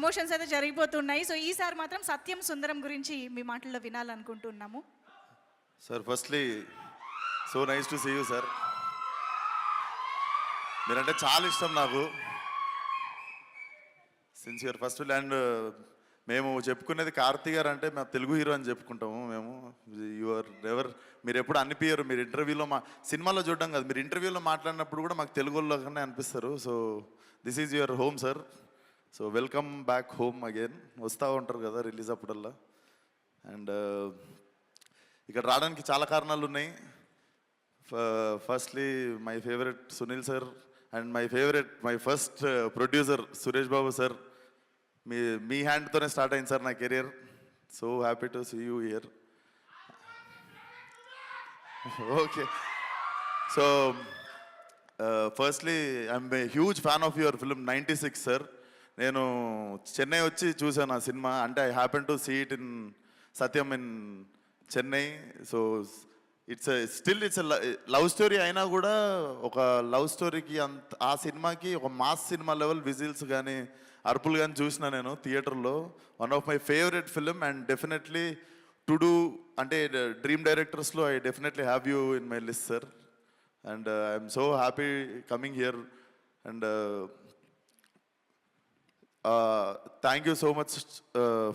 Promotions అయితే జరిగిపోతున్నాయి. So ఈసారి మాత్రం సత్యం సుందరం గురించి మీ మాటల్లో వినాలనుకుంటున్నాము. Sir firstly so nice to see you sir. మీరంటే చాలా ఇష్టం నాకు సిన్సియర్ ఫస్ట్. అండ్ మేము చెప్పుకునేది కార్తీ గారు అంటే మా తెలుగు హీరో అని చెప్పుకుంటాము మేము. మీరు ఎప్పుడు అనిపించరు. మీరు ఇంటర్వ్యూలో సినిమాలో చూడడం కాదు, మీరు ఇంటర్వ్యూలో మాట్లాడినప్పుడు కూడా మాకు తెలుగులోనే అనిపిస్తారు. So this is your home sir. So welcome back home again. వస్తూ ఉంటారు కదా రిలీజ్ అప్పుడల్లా. అండ్ ఇక్కడ రావడానికి చాలా కారణాలు ఉన్నాయి. Firstly my favourite Sunil sir and my first producer Suresh Babu sir. మీ హ్యాండ్తోనే స్టార్ట్ అయింది సార్ నా career. So happy to see you here. Okay, so firstly I'm a huge fan of your film 96 sir. నేను చెన్నై వచ్చి చూసాను ఆ సినిమా. అంటే I happen to see it in Satyam in Chennai. So it's love story అయినా కూడా ఒక లవ్ స్టోరీకి ఆ సినిమాకి ఒక మాస్ సినిమా లెవెల్ విజిల్స్ కానీ అరుపులు కానీ చూసిన నేను థియేటర్లో. One of my favourite film and definitely to do అంటే డ్రీమ్ డైరెక్టర్స్లో I definitely have you in my list sir. And I'm so happy coming here. And thank you so much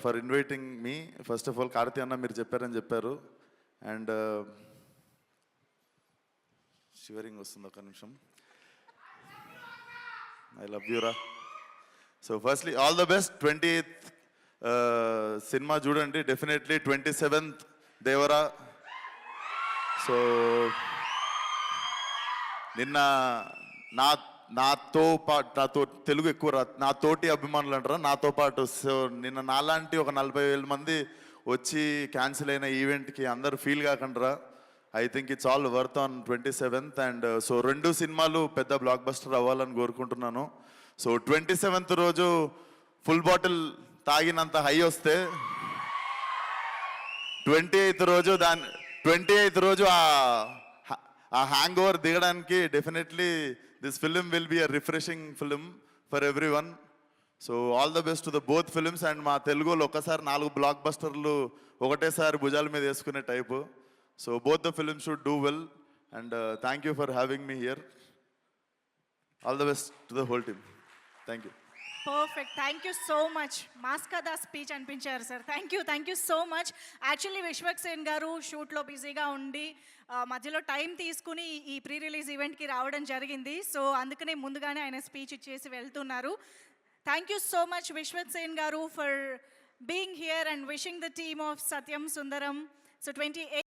for inviting me. First of all Karthi అన్న మీరు చెప్పారని చెప్పారు. And shivering వస్తుంది, ఒక నిమిషం. I love యూరా. So firstly all the best. 28th సినిమా చూడండి డెఫినెట్లీ. 27th దేవరా. సో నిన్న నాతో తెలుగు ఎక్కువ నాతోటి అభిమానులు అంటారా, నాతో పాటు. సో నిన్న నాలాంటి ఒక 40,000 మంది వచ్చి క్యాన్సిల్ అయిన ఈవెంట్కి అందరూ ఫీల్ కాకుండా I think it's all worth on 27th. And so 2 సినిమాలు పెద్ద బ్లాక్ బస్టర్ అవ్వాలని కోరుకుంటున్నాను. సో 27th రోజు ఫుల్ బాటిల్ తాగినంత హై వస్తే 28th రోజు ఆ హ్యాంగ్ ఓవర్ దిగడానికి definitely this film will be a refreshing film for every one. So all the best to the both films. And మా తెలుగులో ఒక్కసారి 4 బ్లాక్ బస్టర్లు ఒకటేసారి భుజాల మీద వేసుకునే type. So both the films should do well. And thank you for having me here. All the best to the whole team. Thank you. Perfect. Thank you so much. మాస్కదా speech అనిపించారు sir. Thank you so much. Actually Vishwaksen గారు షూట్లో బిజీగా ఉండి మధ్యలో time తీసుకుని ఈ pre release ఈవెంట్కి రావడం జరిగింది. సో అందుకనే ముందుగానే ఆయన స్పీచ్ ఇచ్చేసి వెళ్తున్నారు. Thank you so much Vishwaksen గారు for being here and wishing the team of Satyam Sundaram. So 28